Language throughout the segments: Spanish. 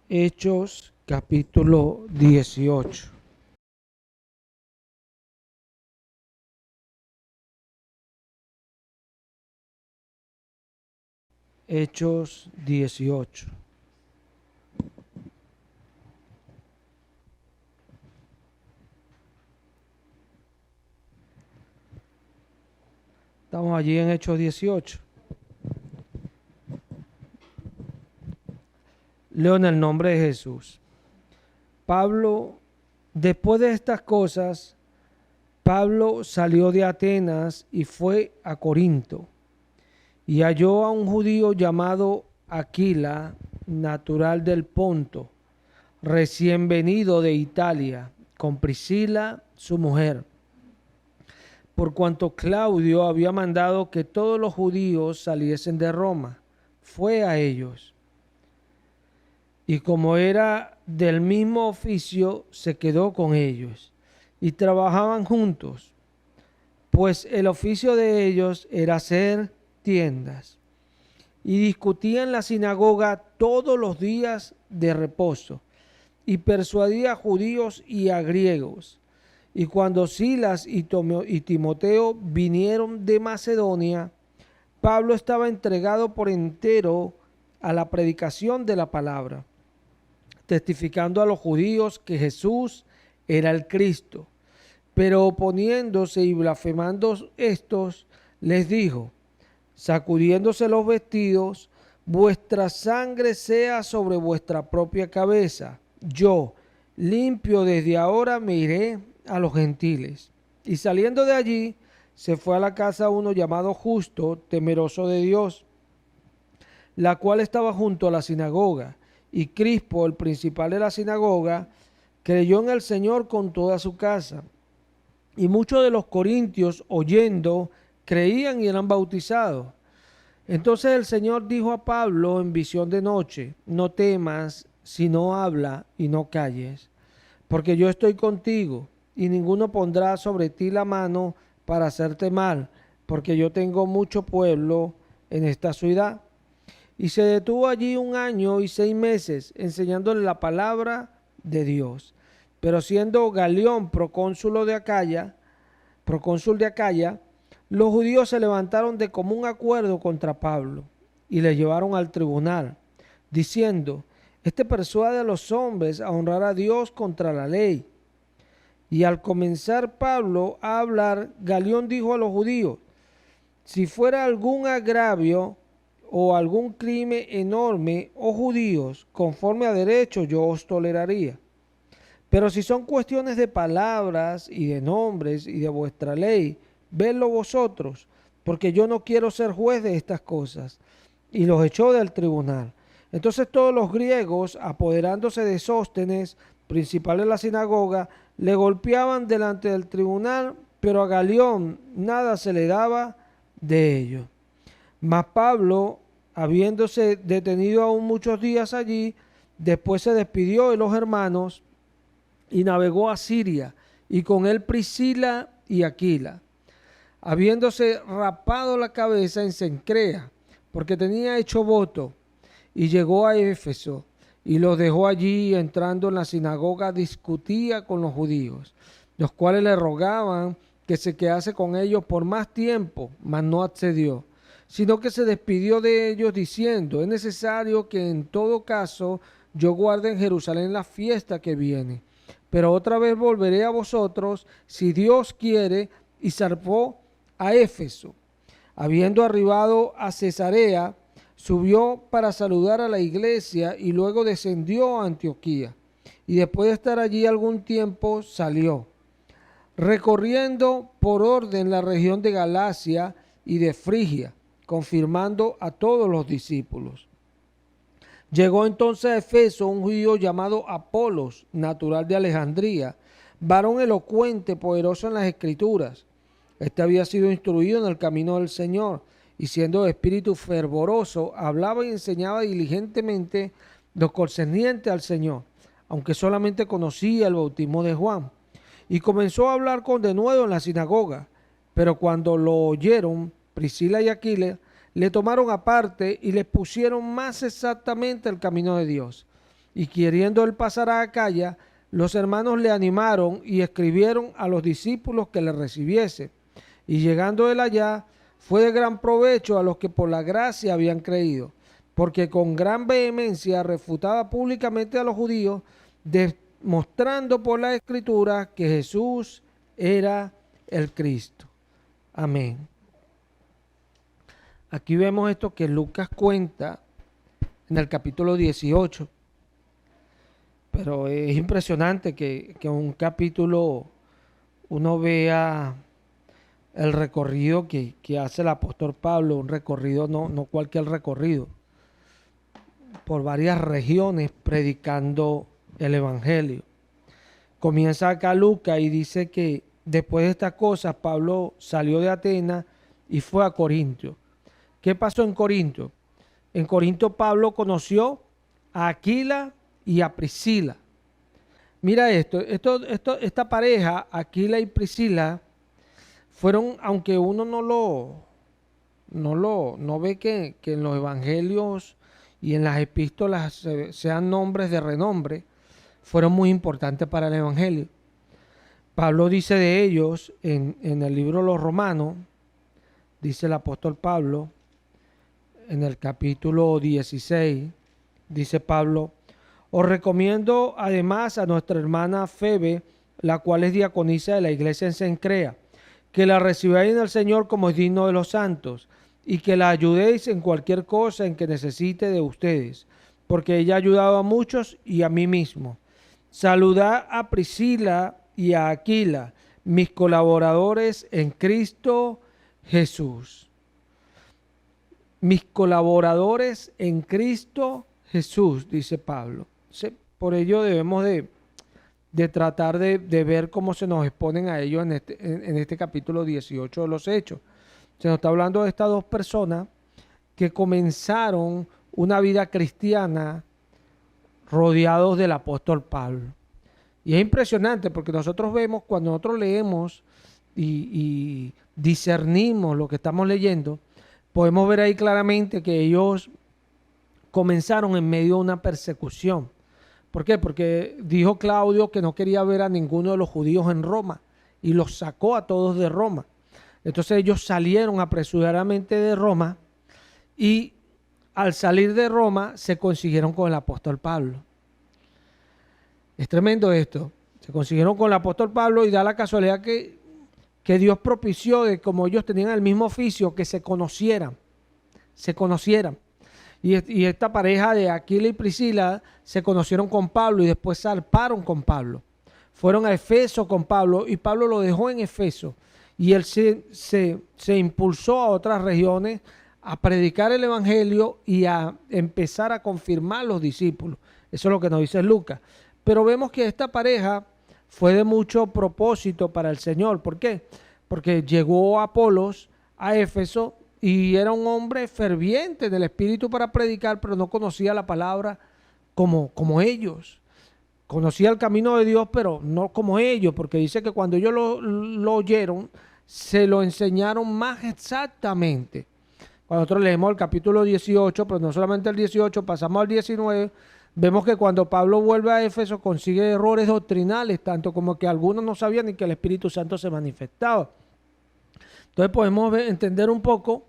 Hechos capítulo 18. Hechos 18. Estamos allí en Hechos 18. Leo en el nombre de Jesús. Pablo, después de estas cosas, Pablo salió de Atenas y fue a Corinto, y halló a un judío llamado Aquila, natural del Ponto, recién venido de Italia, con Priscila, su mujer, por cuanto Claudio había mandado que todos los judíos saliesen de Roma. Fue a ellos, y como era del mismo oficio, se quedó con ellos, y trabajaban juntos, pues el oficio de ellos era hacer tiendas, y discutía en la sinagoga todos los días de reposo, y persuadía a judíos y a griegos. Y cuando Silas y Timoteo vinieron de Macedonia, Pablo estaba entregado por entero a la predicación de la palabra, testificando a los judíos que Jesús era el Cristo. Pero oponiéndose y blasfemando estos, les dijo, sacudiéndose los vestidos, vuestra sangre sea sobre vuestra propia cabeza. Yo, limpio desde ahora, me iré a los gentiles. Y saliendo de allí, se fue a la casa uno llamado Justo, temeroso de Dios, la cual estaba junto a la sinagoga. Y Crispo, el principal de la sinagoga, creyó en el Señor con toda su casa. Y muchos de los corintios, oyendo, creían y eran bautizados. Entonces el Señor dijo a Pablo en visión de noche, no temas, sino habla y no calles, porque yo estoy contigo, y ninguno pondrá sobre ti la mano para hacerte mal, porque yo tengo mucho pueblo en esta ciudad. Y se detuvo allí 1 año y 6 meses, enseñándole la palabra de Dios. Pero siendo Galión procónsul de Acaya, los judíos se levantaron de común acuerdo contra Pablo y le llevaron al tribunal, diciendo, este persuade a los hombres a honrar a Dios contra la ley. Y al comenzar Pablo a hablar, Galión dijo a los judíos, si fuera algún agravio o algún crimen enorme, oh judíos, conforme a derecho, yo os toleraría. Pero si son cuestiones de palabras y de nombres y de vuestra ley, vedlo vosotros, porque yo no quiero ser juez de estas cosas. Y los echó del tribunal. Entonces todos los griegos, apoderándose de Sóstenes, principal de la sinagoga, le golpeaban delante del tribunal, pero a Galión nada se le daba de ello. Mas Pablo, habiéndose detenido aún muchos días allí, después se despidió de los hermanos y navegó a Siria, y con él Priscila y Aquila, habiéndose rapado la cabeza en Cencrea, porque tenía hecho voto, y llegó a Éfeso, y los dejó allí, y entrando en la sinagoga discutía con los judíos, los cuales le rogaban que se quedase con ellos por más tiempo, mas no accedió, sino que se despidió de ellos diciendo, es necesario que en todo caso yo guarde en Jerusalén la fiesta que viene, pero otra vez volveré a vosotros, si Dios quiere, y zarpó a Éfeso. Habiendo arribado a Cesarea, subió para saludar a la iglesia y luego descendió a Antioquía. Y después de estar allí algún tiempo, salió, recorriendo por orden la región de Galacia y de Frigia, confirmando a todos los discípulos. Llegó entonces a Efeso un judío llamado Apolos, natural de Alejandría, varón elocuente, poderoso en las escrituras. Este había sido instruido en el camino del Señor, y siendo de espíritu fervoroso, hablaba y enseñaba diligentemente lo concerniente al Señor, aunque solamente conocía el bautismo de Juan. Y comenzó a hablar con denuedo en la sinagoga, pero cuando lo oyeron, Priscila y Aquila le tomaron aparte y les pusieron más exactamente el camino de Dios. y queriendo él pasar a Acaya, los hermanos le animaron y escribieron a los discípulos que le recibiese. Y llegando él allá, fue de gran provecho a los que por la gracia habían creído, porque con gran vehemencia refutaba públicamente a los judíos, demostrando por la Escritura que Jesús era el Cristo. Amén. Aquí vemos esto que Lucas cuenta en el capítulo 18. Pero es impresionante que en un capítulo uno vea el recorrido que hace el apóstol Pablo, un recorrido, no cualquier recorrido, por varias regiones predicando el Evangelio. Comienza acá Lucas y dice que después de estas cosas Pablo salió de Atenas y fue a Corinto. ¿Qué pasó en Corinto? En Corinto Pablo conoció a Aquila y a Priscila. Mira esta pareja, Aquila y Priscila, fueron, aunque uno no ve que en los evangelios y en las epístolas sean nombres de renombre, fueron muy importantes para el evangelio. Pablo dice de ellos en el libro de los Romanos, dice el apóstol Pablo, en el capítulo 16, dice Pablo: os recomiendo además a nuestra hermana Febe, la cual es diaconisa de la iglesia en Cencrea, que la recibáis en el Señor como es digno de los santos, y que la ayudéis en cualquier cosa en que necesite de ustedes, porque ella ha ayudado a muchos y a mí mismo. Saludad a Priscila y a Aquila, mis colaboradores en Cristo Jesús. Mis colaboradores en Cristo Jesús, dice Pablo. Por ello debemos de tratar de ver cómo se nos exponen a ellos en este capítulo 18 de los Hechos. Se nos está hablando de estas dos personas que comenzaron una vida cristiana rodeados del apóstol Pablo. Y es impresionante porque nosotros vemos, cuando nosotros leemos y discernimos lo que estamos leyendo, podemos ver ahí claramente que ellos comenzaron en medio de una persecución. ¿Por qué? Porque dijo Claudio que no quería ver a ninguno de los judíos en Roma y los sacó a todos de Roma. Entonces ellos salieron apresuradamente de Roma y al salir de Roma se consiguieron con el apóstol Pablo. Es tremendo esto. Se consiguieron con el apóstol Pablo y da la casualidad que Dios propició de como ellos tenían el mismo oficio, que se conocieran. Y esta pareja de Aquila y Priscila se conocieron con Pablo y después zarparon con Pablo. Fueron a Efeso con Pablo y Pablo lo dejó en Efeso. Y él se impulsó a otras regiones a predicar el evangelio y a empezar a confirmar los discípulos. Eso es lo que nos dice Lucas. Pero vemos que esta pareja fue de mucho propósito para el Señor. ¿Por qué? Porque llegó Apolos a Éfeso y era un hombre ferviente del Espíritu para predicar, pero no conocía la palabra como ellos. Conocía el camino de Dios, pero no como ellos, porque dice que cuando ellos lo oyeron, se lo enseñaron más exactamente. Cuando nosotros leemos el capítulo 18, pero no solamente el 18, pasamos al 19, vemos que cuando Pablo vuelve a Éfeso consigue errores doctrinales, tanto como que algunos no sabían ni que el Espíritu Santo se manifestaba. Entonces podemos entender un poco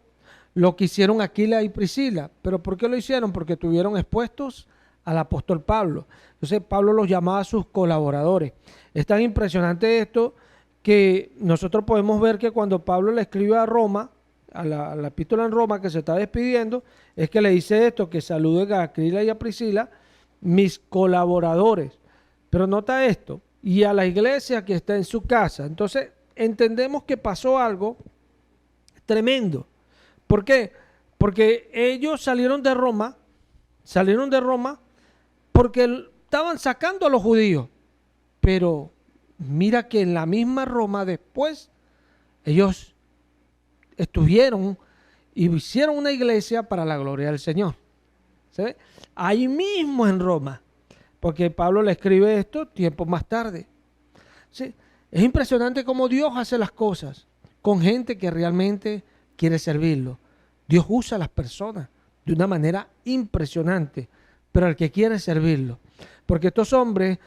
lo que hicieron Aquila y Priscila. ¿Pero por qué lo hicieron? Porque estuvieron expuestos al apóstol Pablo. Entonces Pablo los llamaba a sus colaboradores. Es tan impresionante esto que nosotros podemos ver que cuando Pablo le escribe a Roma, a la epístola en Roma, que se está despidiendo, es que le dice esto, que salude a Aquila y a Priscila, mis colaboradores. Pero nota esto, y a la iglesia que está en su casa. Entonces entendemos que pasó algo tremendo. ¿Por qué? Porque ellos salieron de Roma porque estaban sacando a los judíos. Pero mira que en la misma Roma después ellos estuvieron y hicieron una iglesia para la gloria del Señor. ¿Sí? Ahí mismo en Roma, porque Pablo le escribe esto tiempo más tarde. ¿Sí? Es impresionante cómo Dios hace las cosas con gente que realmente quiere servirlo. Dios usa a las personas de una manera impresionante, pero al que quiere servirlo. porque estos hombres,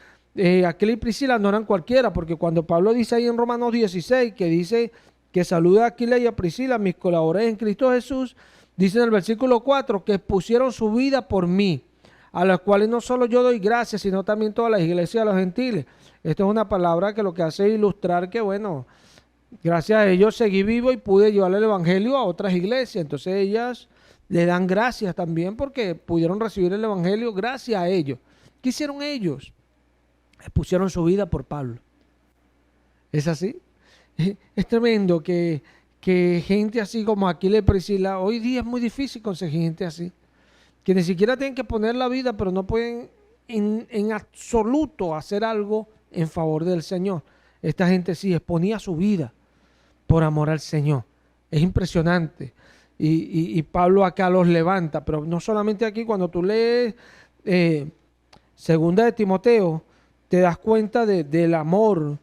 Aquila y Priscila, no eran cualquiera, porque cuando Pablo dice ahí en Romanos 16, que dice que saluda a Aquila y a Priscila, mis colaboradores en Cristo Jesús, dice en el versículo 4 que pusieron su vida por mí, a las cuales no solo yo doy gracias, sino también todas las iglesias de los gentiles. Esto es una palabra que lo que hace es ilustrar que, bueno, gracias a ellos seguí vivo y pude llevarle el evangelio a otras iglesias. Entonces ellas le dan gracias también porque pudieron recibir el evangelio gracias a ellos. ¿Qué hicieron ellos? Pusieron su vida por Pablo. ¿Es así? Es tremendo que gente así como Aquila y Priscila, hoy día es muy difícil conseguir gente así, que ni siquiera tienen que poner la vida, pero no pueden en absoluto hacer algo en favor del Señor. Esta gente sí exponía su vida por amor al Señor. Es impresionante. Y Pablo acá los levanta, pero no solamente aquí, cuando tú lees segunda de Timoteo, te das cuenta del amor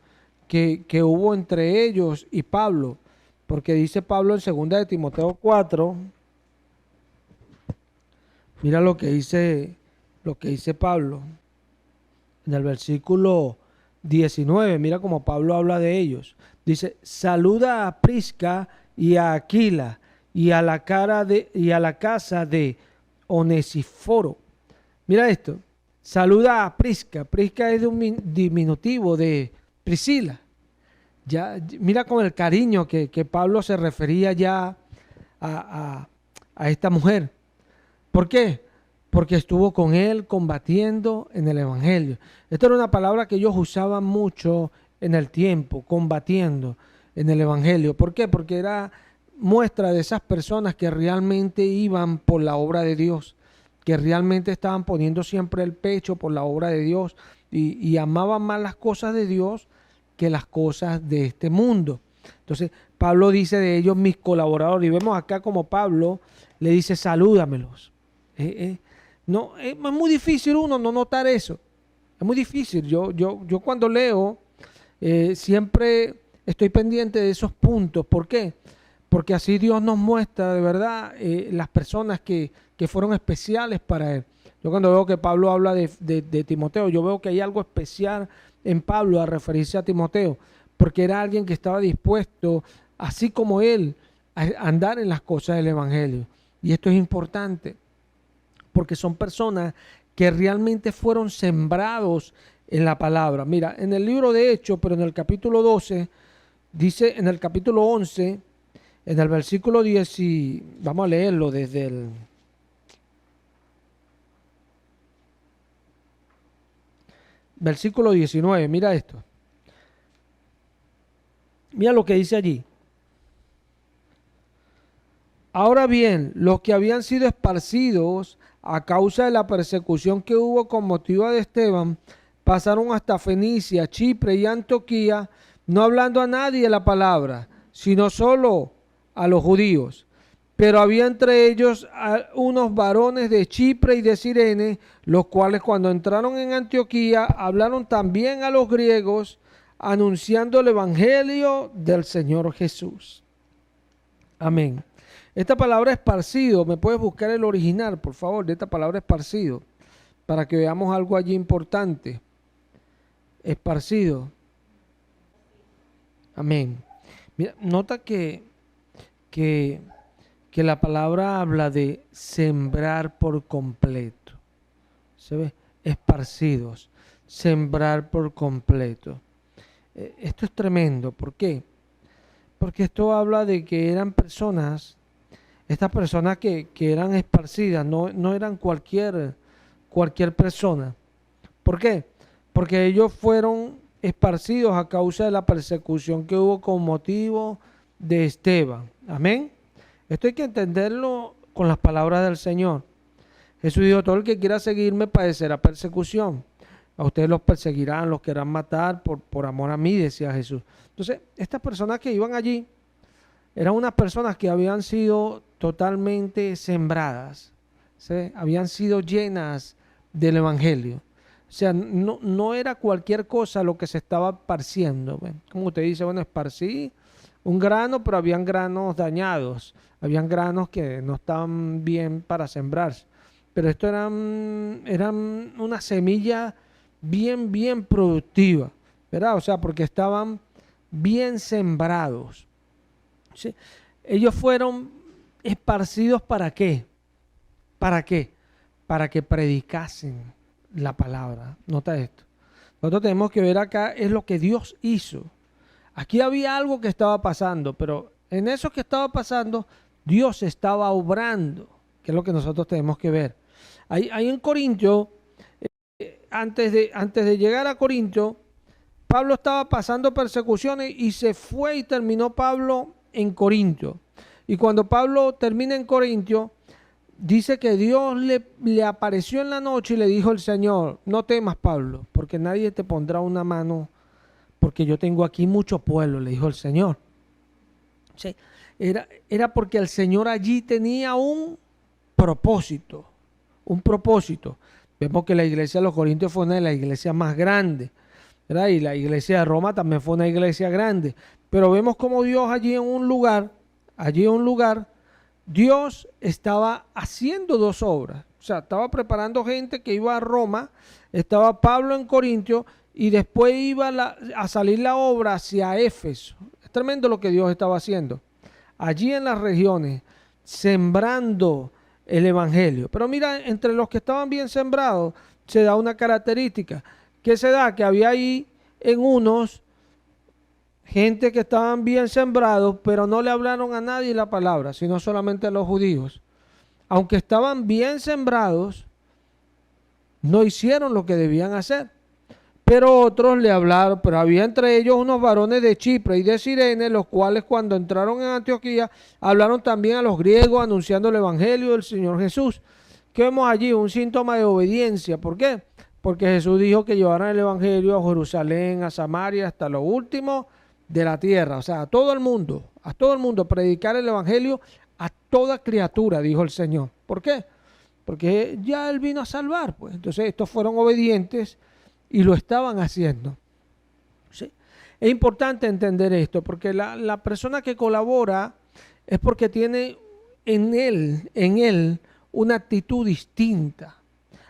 que hubo entre ellos y Pablo, porque dice Pablo en segunda de Timoteo 4, mira lo que dice Pablo en el versículo 19, mira cómo Pablo habla de ellos. Dice, saluda a Prisca y a Aquila y a la casa de Onesíforo. Mira esto, saluda a Prisca. Prisca es de un diminutivo de Priscila. Ya, mira con el cariño que Pablo se refería ya a esta mujer. ¿Por qué? Porque estuvo con él combatiendo en el evangelio. Esta era una palabra que ellos usaban mucho en el tiempo, combatiendo en el evangelio. ¿Por qué? Porque era muestra de esas personas que realmente iban por la obra de Dios, que realmente estaban poniendo siempre el pecho por la obra de Dios y amaban más las cosas de Dios que las cosas de este mundo. Entonces, Pablo dice de ellos mis colaboradores, y vemos acá como Pablo le dice salúdamelos. No, es muy difícil uno no notar eso. Es muy difícil. Yo cuando leo siempre estoy pendiente de esos puntos. ¿Por qué? Porque así Dios nos muestra de verdad las personas que fueron especiales para Él. Yo cuando veo que Pablo habla de Timoteo, yo veo que hay algo especial en Pablo a referirse a Timoteo, porque era alguien que estaba dispuesto, así como él, a andar en las cosas del evangelio. Y esto es importante, porque son personas que realmente fueron sembrados en la palabra. Mira, en el libro de Hechos, pero en el capítulo 12, dice en el capítulo 11, en el versículo 10, vamos a leerlo desde el versículo 19, mira esto. Mira lo que dice allí. Ahora bien, los que habían sido esparcidos a causa de la persecución que hubo con motivo de Esteban, pasaron hasta Fenicia, Chipre y Antioquía, no hablando a nadie la palabra, sino solo a los judíos. Pero había entre ellos unos varones de Chipre y de Cirene, los cuales cuando entraron en Antioquía hablaron también a los griegos, anunciando el evangelio del Señor Jesús. Amén. Esta palabra esparcido, ¿me puedes buscar el original, por favor, de esta palabra esparcido? Para que veamos algo allí importante. Esparcido. Amén. Mira, nota que la palabra habla de sembrar por completo. ¿Se ve? Esparcidos. Sembrar por completo. Esto es tremendo. ¿Por qué? Porque esto habla de que eran personas, estas personas que eran esparcidas, no eran cualquier persona. ¿Por qué? Porque ellos fueron esparcidos a causa de la persecución que hubo con motivo de Esteban. Amén. Esto hay que entenderlo con las palabras del Señor. Jesús dijo, todo el que quiera seguirme padecerá persecución. A ustedes los perseguirán, los querrán matar por amor a mí, decía Jesús. Entonces, estas personas que iban allí eran unas personas que habían sido totalmente sembradas, ¿sí? Habían sido llenas del evangelio. O sea, no era cualquier cosa lo que se estaba esparciendo. ¿Ven? Como usted dice, bueno, esparcí un grano, pero habían granos dañados. Habían granos que no estaban bien para sembrarse. pero esto eran una semilla bien productiva, ¿verdad? O sea, porque estaban bien sembrados, ¿sí? Ellos fueron esparcidos ¿para qué? ¿Para qué? Para que predicasen la palabra. Nota esto. Nosotros tenemos que ver acá es lo que Dios hizo. Aquí había algo que estaba pasando, pero en eso que estaba pasando, Dios estaba obrando, que es lo que nosotros tenemos que ver. Ahí en Corintio, antes de llegar a Corintio, Pablo estaba pasando persecuciones y se fue y terminó Pablo en Corintio. Y cuando Pablo termina en Corintio, dice que Dios le apareció en la noche y le dijo el Señor, no temas Pablo, porque nadie te pondrá una mano, porque yo tengo aquí mucho pueblo, le dijo el Señor. Sí, era porque el Señor allí tenía propósito, un propósito. Vemos que la iglesia de los Corintios fue una de las iglesias más grandes, ¿verdad? Y la iglesia de Roma también fue una iglesia grande. Pero vemos como Dios allí en un lugar, Dios estaba haciendo dos obras. O sea, estaba preparando gente que iba a Roma, estaba Pablo en Corintio y después iba a salir la obra hacia Éfeso. Es tremendo lo que Dios estaba haciendo. Allí en las regiones, sembrando el evangelio. Pero mira, entre los que estaban bien sembrados, se da una característica. ¿Qué se da? Que había ahí en unos gente que estaban bien sembrados, pero no le hablaron a nadie la palabra, sino solamente a los judíos. Aunque estaban bien sembrados, no hicieron lo que debían hacer. Pero otros le hablaron, pero había entre ellos unos varones de Chipre y de Cirene, los cuales cuando entraron en Antioquía, hablaron también a los griegos anunciando el evangelio del Señor Jesús. ¿Qué vemos allí? Un síntoma de obediencia. ¿Por qué? Porque Jesús dijo que llevaran el evangelio a Jerusalén, a Samaria, hasta lo último de la tierra. O sea, a todo el mundo, predicar el evangelio a toda criatura, dijo el Señor. ¿Por qué? Porque ya Él vino a salvar, pues. Entonces estos fueron obedientes y lo estaban haciendo. ¿Sí? Es importante entender esto, porque la persona que colabora es porque tiene en él una actitud distinta.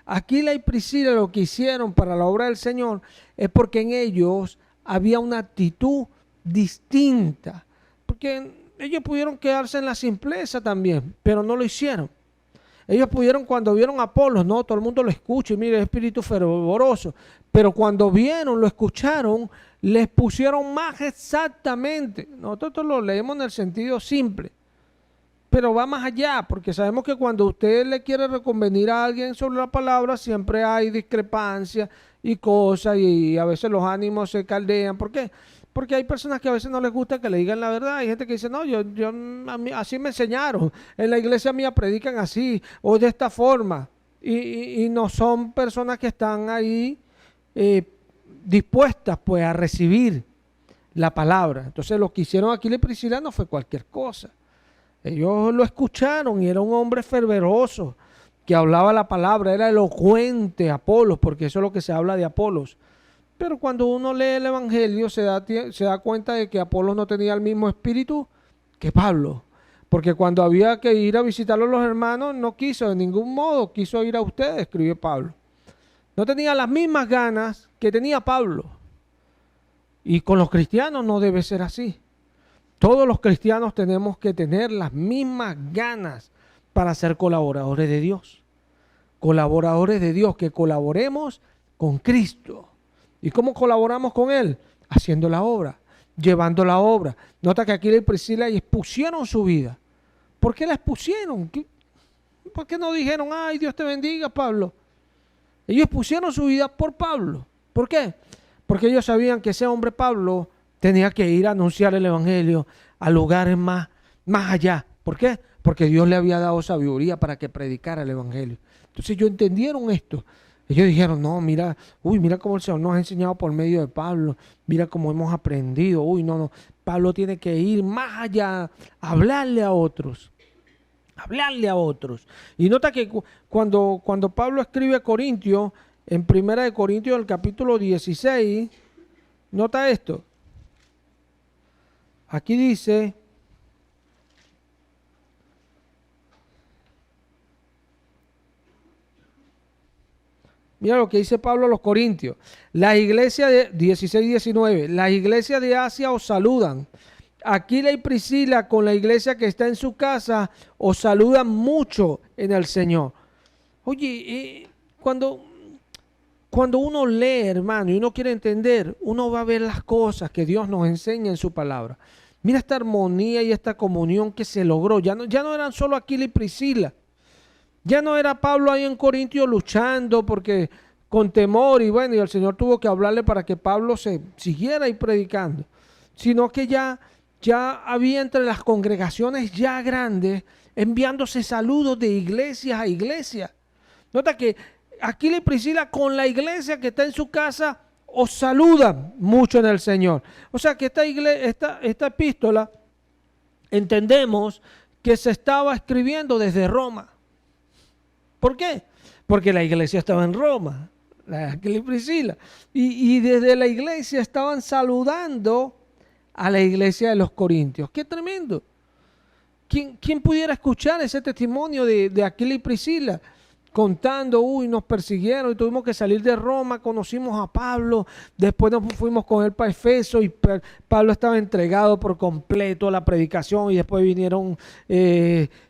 Aquila y Priscila lo que hicieron para la obra del Señor es porque en ellos había una actitud distinta. Porque ellos pudieron quedarse en la simpleza también, pero no lo hicieron. Ellos pudieron, cuando vieron a Apolos, no, todo el mundo lo escucha y mire, el espíritu fervoroso. Pero cuando vieron, lo escucharon, les pusieron más exactamente. Nosotros lo leemos en el sentido simple, pero va más allá, porque sabemos que cuando usted le quiere reconvenir a alguien sobre la palabra, siempre hay discrepancias y cosas, y a veces los ánimos se caldean. ¿Por qué? Porque hay personas que a veces no les gusta que le digan la verdad. Hay gente que dice, no, a mí, así me enseñaron. En la iglesia mía predican así o de esta forma. Y no son personas que están ahí eh, dispuestas pues a recibir la palabra. Entonces lo que hicieron Aquila y Priscila no fue cualquier cosa. Ellos lo escucharon y era un hombre fervoroso que hablaba la palabra, era elocuente Apolos, porque eso es lo que se habla de Apolos. Pero cuando uno lee el Evangelio se da cuenta de que Apolos no tenía el mismo espíritu que Pablo. Porque cuando había que ir a visitar a los hermanos, no quiso de ningún modo, quiso ir a ustedes, escribió Pablo. No tenía las mismas ganas que tenía Pablo. Y con los cristianos no debe ser así. Todos los cristianos tenemos que tener las mismas ganas para ser colaboradores de Dios. Colaboradores de Dios, que colaboremos con Cristo. ¿Y cómo colaboramos con Él? Haciendo la obra, llevando la obra. Nota que Aquila y Priscila expusieron su vida. ¿Por qué la expusieron? ¿Por qué no dijeron, ay, Dios te bendiga, Pablo? Ellos expusieron su vida por Pablo. ¿Por qué? Porque ellos sabían que ese hombre Pablo tenía que ir a anunciar el evangelio a lugares más allá. ¿Por qué? Porque Dios le había dado sabiduría para que predicara el evangelio. Entonces ellos entendieron esto. Ellos dijeron, no, mira, mira cómo el Señor nos ha enseñado por medio de Pablo. Mira cómo hemos aprendido. No. Pablo tiene que ir más allá, hablarle a otros. Hablarle a otros. Y nota que cuando Pablo escribe a Corintios, en 1 Corintios, el capítulo 16, nota esto. Aquí dice, Mira lo que dice Pablo a los Corintios. Las iglesias de 16-19, las iglesias de Asia os saludan. Aquila y Priscila con la iglesia que está en su casa os saludan mucho en el Señor. Oye, cuando uno lee, hermano, y uno quiere entender, uno va a ver las cosas que Dios nos enseña en su palabra. Mira esta armonía y esta comunión que se logró. Ya no eran solo Aquila y Priscila. Ya no era Pablo ahí en Corintio luchando porque con temor y bueno, y el Señor tuvo que hablarle para que Pablo se siguiera ahí predicando. Sino que ya había entre las congregaciones ya grandes enviándose saludos de iglesias a iglesias. Nota que Aquila y Priscila con la iglesia que está en su casa os saludan mucho en el Señor. O sea que esta epístola entendemos que se estaba escribiendo desde Roma. ¿Por qué? Porque la iglesia estaba en Roma, la Aquila y Priscila. Y desde la iglesia estaban saludando a la iglesia de los Corintios. ¡Qué tremendo! ¿Quién pudiera escuchar ese testimonio de Aquila y Priscila? Contando, nos persiguieron y tuvimos que salir de Roma, conocimos a Pablo, después nos fuimos con él para Efeso y Pablo estaba entregado por completo a la predicación y después vinieron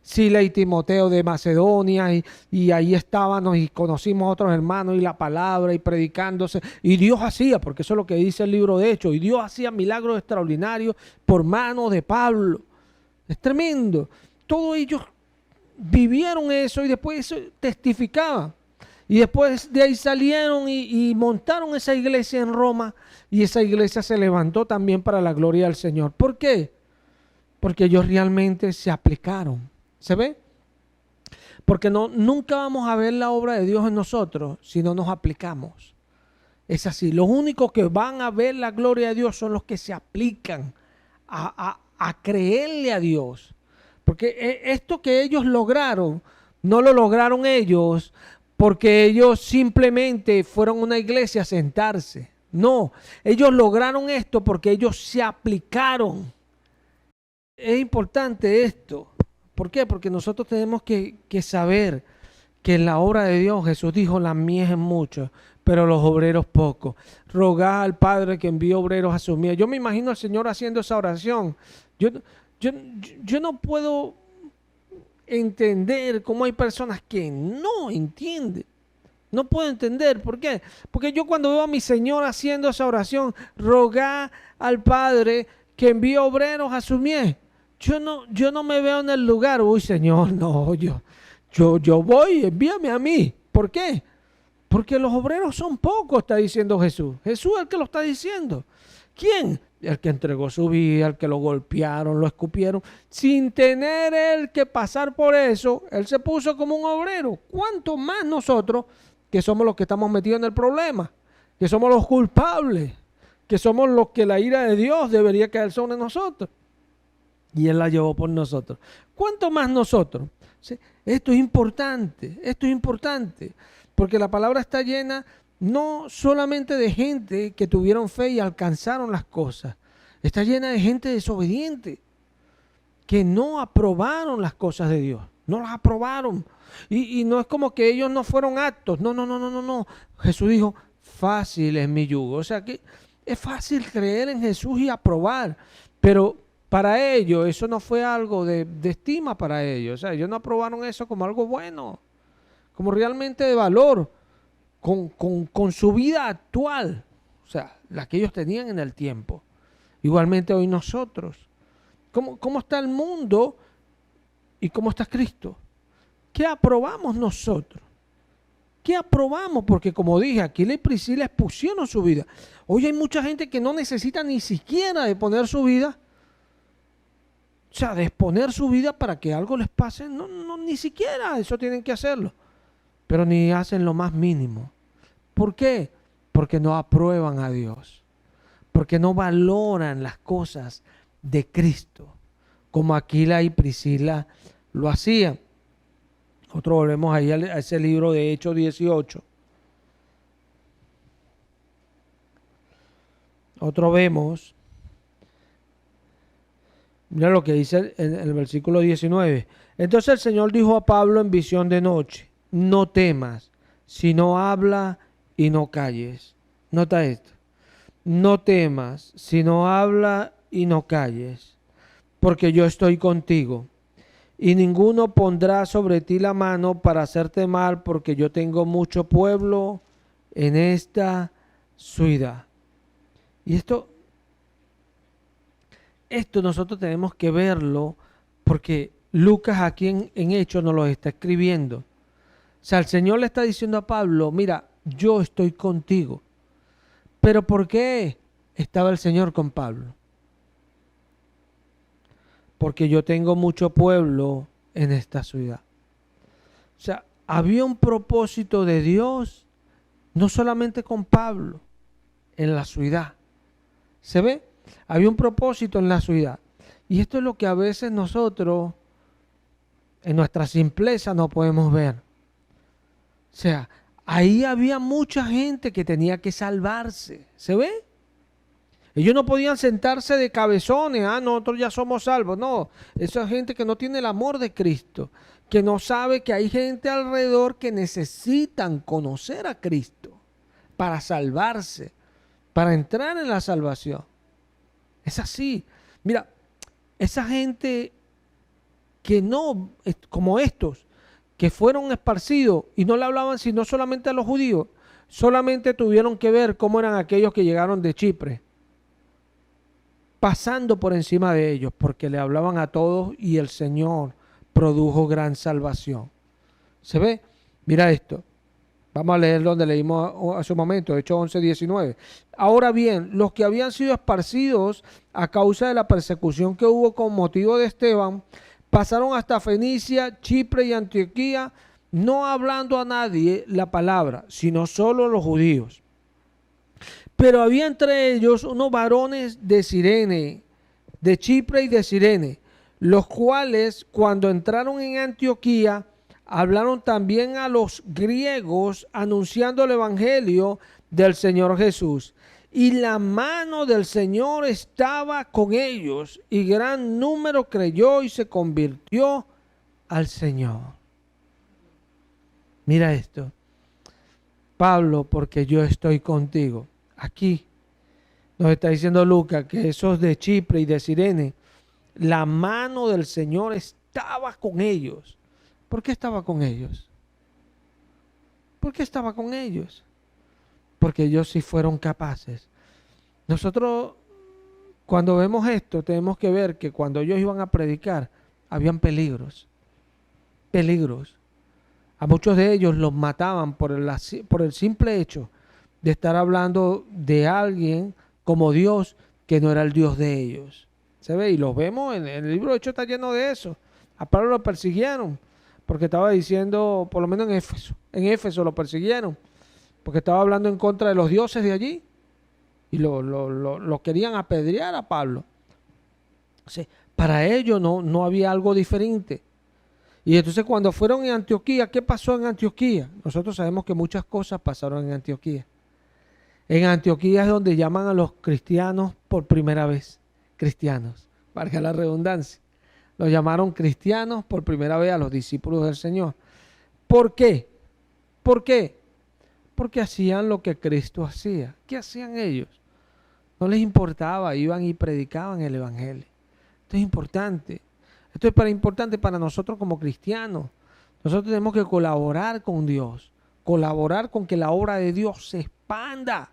Sila y Timoteo de Macedonia y ahí estábamos y conocimos a otros hermanos y la palabra y predicándose y Dios hacía, porque eso es lo que dice el libro de Hechos, y Dios hacía milagros extraordinarios por mano de Pablo. Es tremendo. Todos ellos vivieron eso y después eso testificaban. Y después de ahí salieron y montaron esa iglesia en Roma y esa iglesia se levantó también para la gloria del Señor. ¿Por qué? Porque ellos realmente se aplicaron. ¿Se ve? Porque nunca vamos a ver la obra de Dios en nosotros si no nos aplicamos. Es así. Los únicos que van a ver la gloria de Dios son los que se aplican a creerle a Dios. Porque esto que ellos lograron, no lo lograron ellos porque ellos simplemente fueron a una iglesia a sentarse. No, ellos lograron esto porque ellos se aplicaron. Es importante esto. ¿Por qué? Porque nosotros tenemos que saber que en la obra de Dios Jesús dijo, la mies es mucho, pero los obreros pocos. Rogad al Padre que envíe obreros a su mies. Yo me imagino al Señor haciendo esa oración. Yo no puedo entender cómo hay personas que no entienden. No puedo entender. ¿Por qué? Porque yo cuando veo a mi Señor haciendo esa oración, rogar al Padre que envíe obreros a su mies, yo no me veo en el lugar. Uy, Señor, no, yo voy, envíame a mí. ¿Por qué? Porque los obreros son pocos, está diciendo Jesús. Jesús es el que lo está diciendo. ¿Quién? El que entregó su vida, el que lo golpearon, lo escupieron, sin tener él que pasar por eso, él se puso como un obrero. ¿Cuánto más nosotros, que somos los que estamos metidos en el problema, que somos los culpables, que somos los que la ira de Dios debería caer sobre nosotros? Y él la llevó por nosotros. ¿Cuánto más nosotros? ¿Sí? Esto es importante, porque la palabra está llena no solamente de gente que tuvieron fe y alcanzaron las cosas, está llena de gente desobediente, que no aprobaron las cosas de Dios, no las aprobaron. Y no es como que ellos no fueron aptos, no. Jesús dijo, fácil es mi yugo. O sea que es fácil creer en Jesús y aprobar, pero para ellos eso no fue algo de estima para ellos. O sea, ellos no aprobaron eso como algo bueno, como realmente de valor. Con su vida actual, o sea, la que ellos tenían en el tiempo. Igualmente hoy nosotros. ¿Cómo está el mundo y cómo está Cristo? ¿Qué aprobamos nosotros? ¿Qué aprobamos? Porque como dije, Aquila y Priscila expusieron su vida. Hoy hay mucha gente que no necesita ni siquiera de poner su vida, o sea, de exponer su vida para que algo les pase. No, ni siquiera eso tienen que hacerlo. Pero ni hacen lo más mínimo. ¿Por qué? Porque no aprueban a Dios. Porque no valoran las cosas de Cristo, como Aquila y Priscila lo hacían. Nosotros volvemos ahí a ese libro de Hechos 18. Nosotros vemos, mira lo que dice en el versículo 19. Entonces el Señor dijo a Pablo en visión de noche, no temas, sino habla y no calles. Nota esto. No temas, sino habla y no calles, porque yo estoy contigo. Y ninguno pondrá sobre ti la mano para hacerte mal, porque yo tengo mucho pueblo en esta ciudad. Y esto nosotros tenemos que verlo, porque Lucas aquí en Hechos nos lo está escribiendo. O sea, el Señor le está diciendo a Pablo, mira, yo estoy contigo. ¿Pero por qué estaba el Señor con Pablo? Porque yo tengo mucho pueblo en esta ciudad. O sea, había un propósito de Dios, no solamente con Pablo, en la ciudad. ¿Se ve? Había un propósito en la ciudad. Y esto es lo que a veces nosotros, en nuestra simpleza, no podemos ver. O sea, ahí había mucha gente que tenía que salvarse. ¿Se ve? Ellos no podían sentarse de cabezones, nosotros ya somos salvos. No, esa gente que no tiene el amor de Cristo, que no sabe que hay gente alrededor que necesitan conocer a Cristo para salvarse, para entrar en la salvación. Es así. Mira, esa gente que no, como estos, que fueron esparcidos y no le hablaban sino solamente a los judíos, solamente tuvieron que ver cómo eran aquellos que llegaron de Chipre, pasando por encima de ellos, porque le hablaban a todos y el Señor produjo gran salvación. ¿Se ve? Mira esto. Vamos a leer donde leímos hace un momento, Hechos 11:19. Ahora bien, los que habían sido esparcidos a causa de la persecución que hubo con motivo de Esteban, pasaron hasta Fenicia, Chipre y Antioquía, no hablando a nadie la palabra, sino solo los judíos. Pero había entre ellos unos varones de Cirene, de Chipre y de Cirene, los cuales cuando entraron en Antioquía, hablaron también a los griegos anunciando el evangelio del Señor Jesús. Y la mano del Señor estaba con ellos, y gran número creyó y se convirtió al Señor. Mira esto. Pablo, porque yo estoy contigo. Aquí nos está diciendo Lucas que esos de Chipre y de Cirene, la mano del Señor estaba con ellos. ¿Por qué estaba con ellos? ¿Por qué estaba con ellos? Porque ellos sí fueron capaces. Nosotros, cuando vemos esto, tenemos que ver que cuando ellos iban a predicar, habían peligros. Peligros. A muchos de ellos los mataban por el simple hecho de estar hablando de alguien como Dios que no era el Dios de ellos. ¿Se ve? Y los vemos en el libro de Hechos, está lleno de eso. A Pablo lo persiguieron porque estaba diciendo, por lo menos en Éfeso lo persiguieron porque estaba hablando en contra de los dioses de allí y lo querían apedrear a Pablo. O sea, para ellos no había algo diferente. Y entonces cuando fueron en Antioquía, ¿qué pasó en Antioquía? Nosotros sabemos que muchas cosas pasaron en Antioquía. En Antioquía es donde llaman a los cristianos por primera vez. Cristianos, valga la redundancia. Los llamaron cristianos por primera vez a los discípulos del Señor. ¿Por qué? ¿Por qué? Porque hacían lo que Cristo hacía. ¿Qué hacían ellos? No les importaba, iban y predicaban el evangelio. Esto es importante. Esto es importante para nosotros como cristianos. Nosotros tenemos que colaborar con Dios, colaborar con que la obra de Dios se expanda,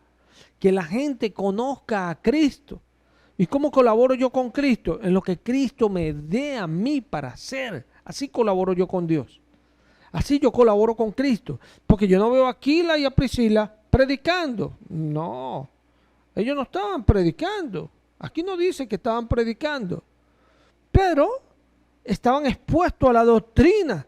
que la gente conozca a Cristo. ¿Y cómo colaboro yo con Cristo? En lo que Cristo me dé a mí para hacer. Así colaboro yo con Dios. Así yo colaboro con Cristo. Porque yo no veo a Aquila y a Priscila predicando. No, ellos no estaban predicando. Aquí no dice que estaban predicando. Pero estaban expuestos a la doctrina.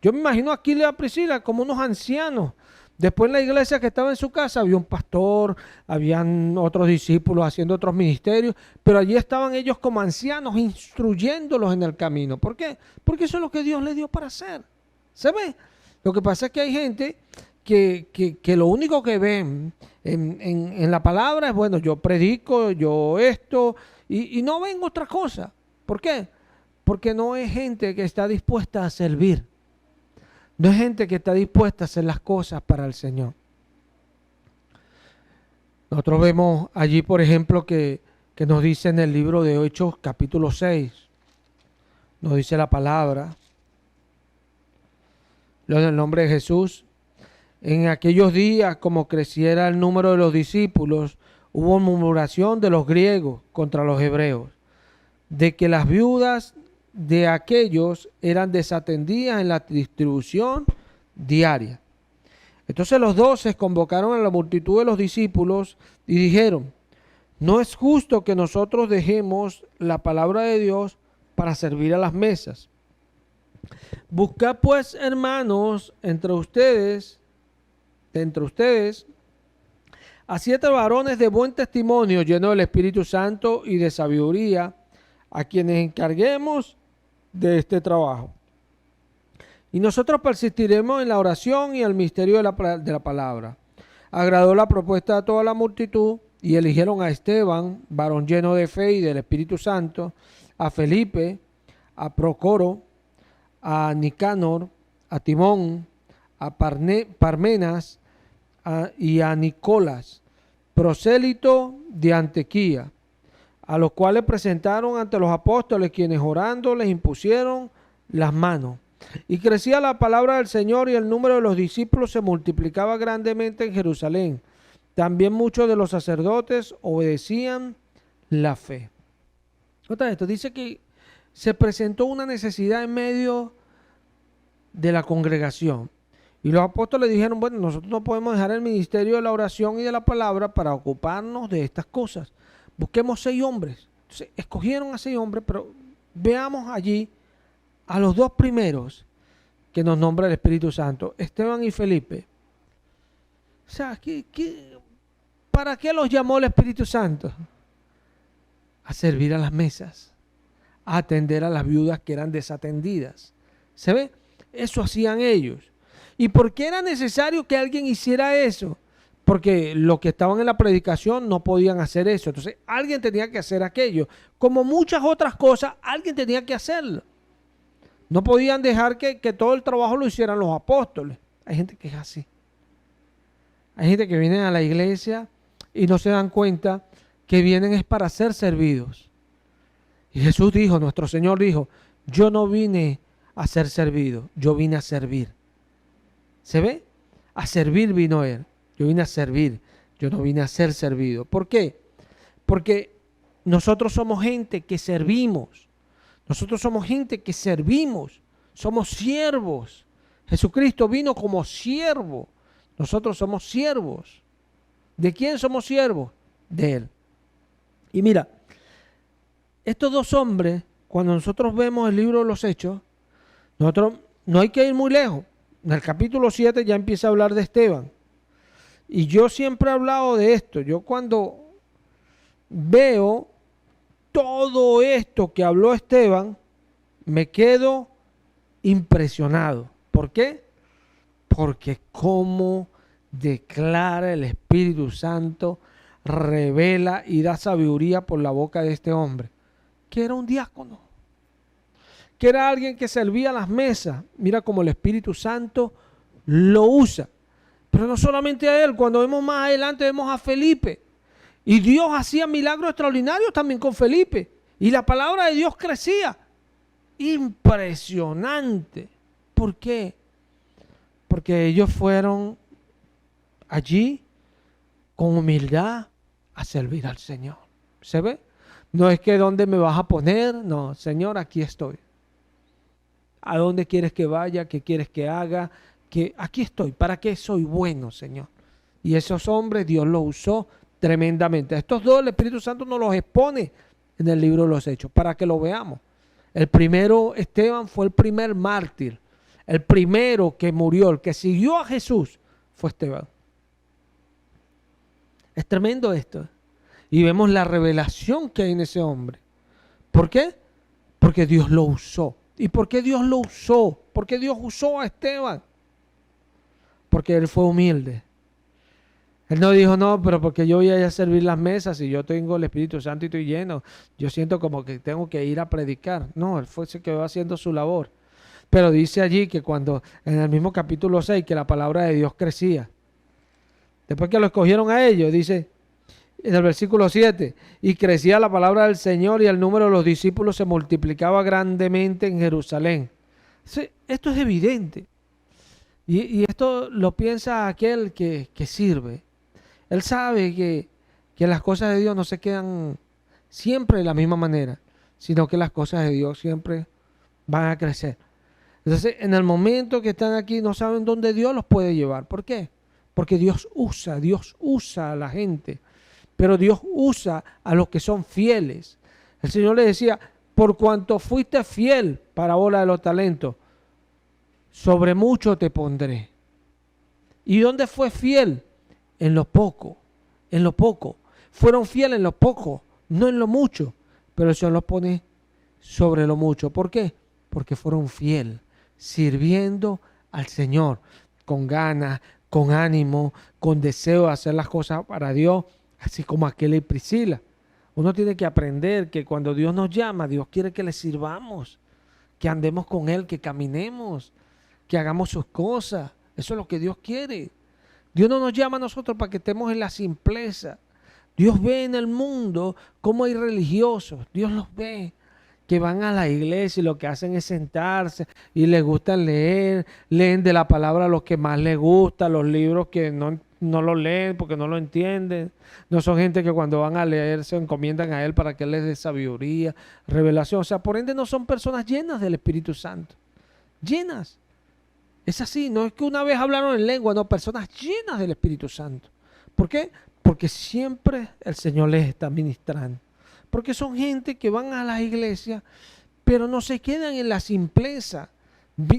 Yo me imagino a Aquila y a Priscila como unos ancianos. Después en la iglesia que estaba en su casa había un pastor, habían otros discípulos haciendo otros ministerios, pero allí estaban ellos como ancianos instruyéndolos en el camino. ¿Por qué? Porque eso es lo que Dios les dio para hacer. ¿Se ve? Lo que pasa es que hay gente que lo único que ven en la palabra es, bueno, yo predico, yo esto, y no ven otra cosa. ¿Por qué? Porque no es gente que está dispuesta a servir. No es gente que está dispuesta a hacer las cosas para el Señor. Nosotros vemos allí, por ejemplo, que nos dice en el libro de Hechos, capítulo 6, nos dice la palabra, en el nombre de Jesús. En aquellos días, como creciera el número de los discípulos, hubo murmuración de los griegos contra los hebreos, de que las viudas de aquellos eran desatendidas en la distribución diaria. Entonces los 12 convocaron a la multitud de los discípulos y dijeron: no es justo que nosotros dejemos la palabra de Dios para servir a las mesas. Buscad pues, hermanos, entre ustedes, a 7 varones de buen testimonio, llenos del Espíritu Santo y de sabiduría, a quienes encarguemos de este trabajo. Y nosotros persistiremos en la oración y el misterio de la palabra. Agradó la propuesta de toda la multitud y eligieron a Esteban, varón lleno de fe y del Espíritu Santo, a Felipe, a Procoro, a Nicanor, a Timón, a Parmenas y a Nicolas, prosélito de Antioquía, a los cuales presentaron ante los apóstoles, quienes orando les impusieron las manos. Y crecía la palabra del Señor y el número de los discípulos se multiplicaba grandemente en Jerusalén. También muchos de los sacerdotes obedecían la fe. Otra vez, esto dice que se presentó una necesidad en medio de la congregación. Y los apóstoles dijeron: bueno, nosotros no podemos dejar el ministerio de la oración y de la palabra para ocuparnos de estas cosas. Busquemos 6 hombres. Entonces, escogieron a 6 hombres, pero veamos allí a los 2 primeros que nos nombra el Espíritu Santo, Esteban y Felipe. O sea, ¿para qué los llamó el Espíritu Santo? A servir a las mesas, a atender a las viudas que eran desatendidas. ¿Se ve? Eso hacían ellos. ¿Y por qué era necesario que alguien hiciera eso? Porque los que estaban en la predicación no podían hacer eso. Entonces, alguien tenía que hacer aquello. Como muchas otras cosas, alguien tenía que hacerlo. No podían dejar que todo el trabajo lo hicieran los apóstoles. Hay gente que es así. Hay gente que viene a la iglesia y no se dan cuenta que vienen es para ser servidos. Y Jesús dijo, nuestro Señor dijo: yo no vine a ser servido, yo vine a servir. ¿Se ve? A servir vino Él. Yo vine a servir, yo no vine a ser servido. ¿Por qué? Porque nosotros somos gente que servimos. Nosotros somos gente que servimos. Somos siervos. Jesucristo vino como siervo. Nosotros somos siervos. ¿De quién somos siervos? De Él. Y mira, estos 2 hombres, cuando nosotros vemos el libro de los Hechos, nosotros no hay que ir muy lejos. En el capítulo 7 ya empieza a hablar de Esteban. Y yo siempre he hablado de esto. Yo cuando veo todo esto que habló Esteban, me quedo impresionado. ¿Por qué? Porque cómo declara el Espíritu Santo, revela y da sabiduría por la boca de este hombre, que era un diácono, que era alguien que servía a las mesas. Mira cómo el Espíritu Santo lo usa. Pero no solamente a él, cuando vemos más adelante vemos a Felipe. Y Dios hacía milagros extraordinarios también con Felipe. Y la palabra de Dios crecía. Impresionante. ¿Por qué? Porque ellos fueron allí con humildad a servir al Señor. ¿Se ve? No es que ¿dónde me vas a poner? No, Señor, aquí estoy. ¿A dónde quieres que vaya? ¿Qué quieres que haga? Que aquí estoy. ¿Para qué soy bueno, Señor? Y esos hombres Dios los usó tremendamente. A estos 2 el Espíritu Santo nos los expone en el libro de los Hechos para que lo veamos. El primero, Esteban, fue el primer mártir. El primero que murió, el que siguió a Jesús, fue Esteban. Es tremendo esto. Y vemos la revelación que hay en ese hombre. ¿Por qué? Porque Dios lo usó. ¿Y por qué Dios lo usó? ¿Por qué Dios usó a Esteban? Porque él fue humilde. Él no dijo: no, pero porque yo voy a ir a servir las mesas y yo tengo el Espíritu Santo y estoy lleno. Yo siento como que tengo que ir a predicar. No, él se quedó haciendo su labor. Pero dice allí que cuando, en el mismo capítulo 6, que la palabra de Dios crecía. Después que lo escogieron a ellos, dice en el versículo 7, y crecía la palabra del Señor y el número de los discípulos se multiplicaba grandemente en Jerusalén. Sí, esto es evidente. Y esto lo piensa aquel que sirve. Él sabe que las cosas de Dios no se quedan siempre de la misma manera, sino que las cosas de Dios siempre van a crecer. Entonces, en el momento que están aquí, no saben dónde Dios los puede llevar. ¿Por qué? Porque Dios usa a la gente, pero Dios usa a los que son fieles. El Señor le decía, por cuanto fuiste fiel, parábola de los talentos, sobre mucho te pondré. ¿Y dónde fue fiel? En lo poco, en lo poco. Fueron fieles en lo poco, no en lo mucho, pero el Señor los pone sobre lo mucho. ¿Por qué? Porque fueron fieles, sirviendo al Señor con ganas, con ánimo, con deseo de hacer las cosas para Dios, así como Aquila y Priscila. Uno tiene que aprender que cuando Dios nos llama, Dios quiere que le sirvamos, que andemos con Él, que caminemos, que hagamos sus cosas. Eso es lo que Dios quiere. Dios no nos llama a nosotros para que estemos en la simpleza. Dios ve en el mundo cómo hay religiosos. Dios los ve que van a la iglesia y lo que hacen es sentarse y les gusta leer, leen de la palabra lo que más les gusta, los libros que no lo leen porque no lo entienden. No son gente que cuando van a leer se encomiendan a Él para que Él les dé sabiduría, revelación. O sea, por ende no son personas llenas del Espíritu Santo. Llenas. Es así, no es que una vez hablaron en lengua, no, personas llenas del Espíritu Santo. ¿Por qué? Porque siempre el Señor les está ministrando. Porque son gente que van a las iglesias, pero no se quedan en la simpleza.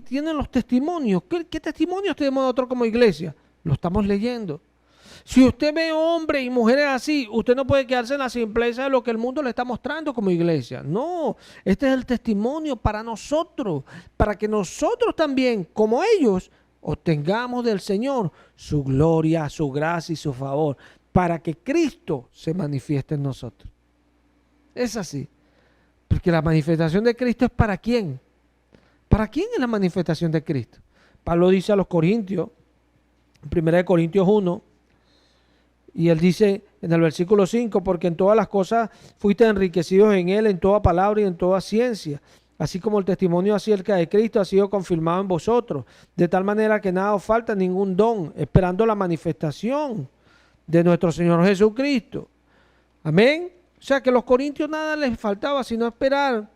Tienen los testimonios. ¿Qué testimonios tenemos nosotros como iglesia? Lo estamos leyendo. Si usted ve hombres y mujeres así, usted no puede quedarse en la simpleza de lo que el mundo le está mostrando como iglesia. No, este es el testimonio para nosotros, para que nosotros también, como ellos, obtengamos del Señor su gloria, su gracia y su favor, para que Cristo se manifieste en nosotros. Es así, porque la manifestación de Cristo es ¿para quién? ¿Para quién es la manifestación de Cristo? Pablo dice a los Corintios, en 1 Corintios 1, y él dice en el versículo 5, porque en todas las cosas fuiste enriquecidos en Él, en toda palabra y en toda ciencia, así como el testimonio acerca de Cristo ha sido confirmado en vosotros, de tal manera que nada os falta ningún don, esperando la manifestación de nuestro Señor Jesucristo. Amén. O sea que a los corintios nada les faltaba sino esperar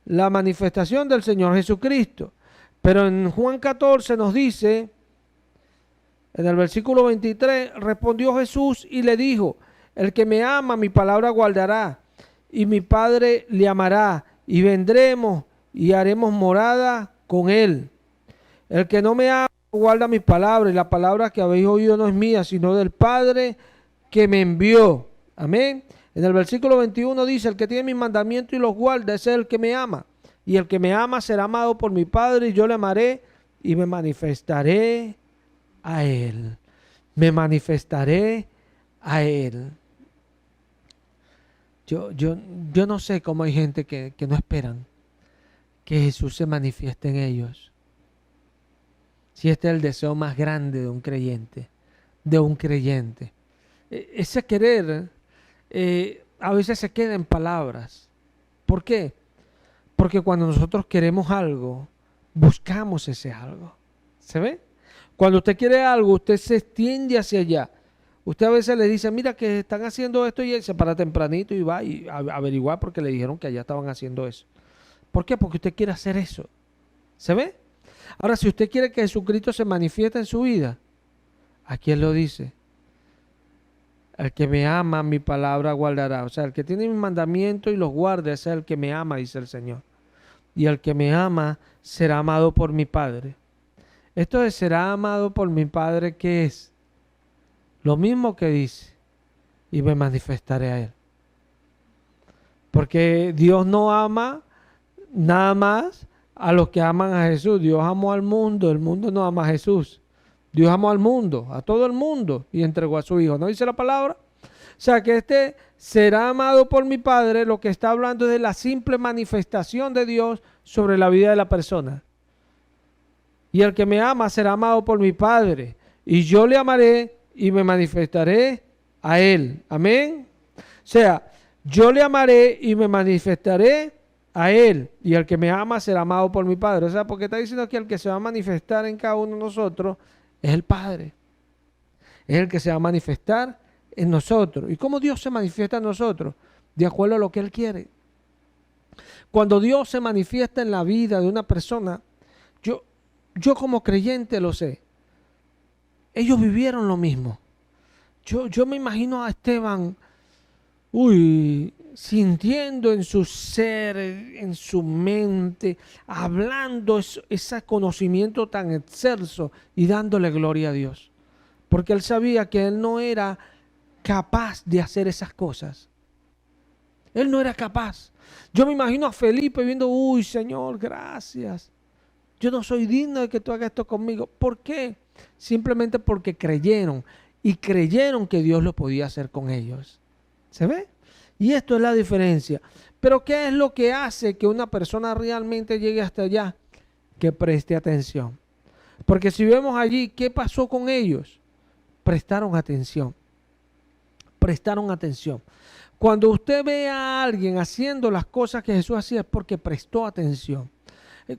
la manifestación del Señor Jesucristo. Pero en Juan 14 nos dice, en el versículo 23, respondió Jesús y le dijo, el que me ama mi palabra guardará, y mi Padre le amará, y vendremos y haremos morada con él. El que no me ama guarda mis palabras, y la palabra que habéis oído no es mía, sino del Padre que me envió. Amén. En el versículo 21 dice, el que tiene mis mandamientos y los guarda, ese es el que me ama. Y el que me ama será amado por mi Padre, y yo le amaré y me manifestaré a Él. Me manifestaré a Él. Yo no sé cómo hay gente que no esperan que Jesús se manifieste en ellos. Si este es el deseo más grande de un creyente, Ese querer a veces se queda en palabras. ¿Por qué? Porque cuando nosotros queremos algo, buscamos ese algo. ¿Se ve? Cuando usted quiere algo, usted se extiende hacia allá. Usted a veces le dice, mira que están haciendo esto, y él se para tempranito y va a averiguar porque le dijeron que allá estaban haciendo eso. ¿Por qué? Porque usted quiere hacer eso. ¿Se ve? Ahora, si usted quiere que Jesucristo se manifieste en su vida, aquí Él lo dice. El que me ama, mi palabra guardará. O sea, el que tiene mis mandamientos y los guarda, ese es el que me ama, dice el Señor. Y el que me ama será amado por mi Padre. Esto de será amado por mi Padre, ¿qué es? Lo mismo que dice, y me manifestaré a Él. Porque Dios no ama nada más a los que aman a Jesús. Dios amó al mundo, el mundo no ama a Jesús. Dios amó al mundo, a todo el mundo, y entregó a su Hijo. ¿No dice la palabra? O sea, que este será amado por mi Padre, lo que está hablando es de la simple manifestación de Dios sobre la vida de la persona. y el que me ama será amado por mi Padre, y yo le amaré y me manifestaré a él. Amén. O sea, yo le amaré y me manifestaré a él, y el que me ama será amado por mi Padre. O sea, porque está diciendo que el que se va a manifestar en cada uno de nosotros es el Padre. Es el que se va a manifestar en nosotros. ¿Y cómo Dios se manifiesta en nosotros? De acuerdo a lo que Él quiere. Cuando Dios se manifiesta en la vida de una persona, yo como creyente lo sé. Ellos vivieron lo mismo. Yo me imagino a Esteban, sintiendo en su ser, en su mente, hablando ese conocimiento tan excelso y dándole gloria a Dios. Porque él sabía que él no era capaz de hacer esas cosas. Él no era capaz. Yo me imagino a Felipe viendo, Señor, gracias. Yo no soy digno de que tú hagas esto conmigo. ¿Por qué? Simplemente porque creyeron. Y creyeron que Dios lo podía hacer con ellos. ¿Se ve? Y esto es la diferencia. Pero ¿qué es lo que hace que una persona realmente llegue hasta allá? Que preste atención. Porque si vemos allí, ¿qué pasó con ellos? Prestaron atención. Prestaron atención. Cuando usted ve a alguien haciendo las cosas que Jesús hacía es porque prestó atención.